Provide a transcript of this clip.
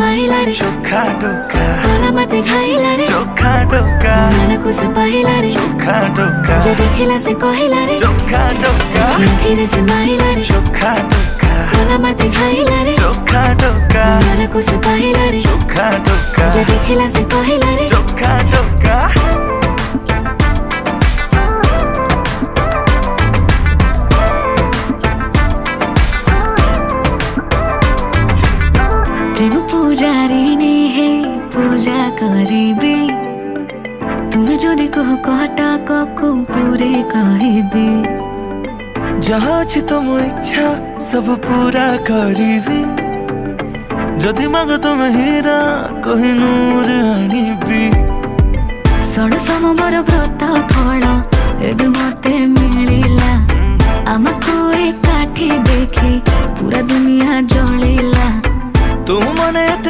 माइला रे चोखा टोका भला मते खाइला रे चोखा टोका मन को से पहिला रे चोखा टोका जे देखिला से कहिला रे चोखा टोका आखिर से माइला रे चोखा टोका भला मते खाइला रे चोखा टोका मन को से पहिला रे चोखा टोका जे देखिला से कहिला रे चोखा टोका प्रेम पूजारिणी हे पूजा करिबे तुम जदि कह कहटा को पूरे कहबे जहाँ अछि तुम इच्छा सब पूरा करिबी जदि माग तुम हीरा कोहिनूर आनिबी षड समर व्रत फल एबे मते मिलिला आमको एकाठी देखी पूरा दुनिया जलिला तू मने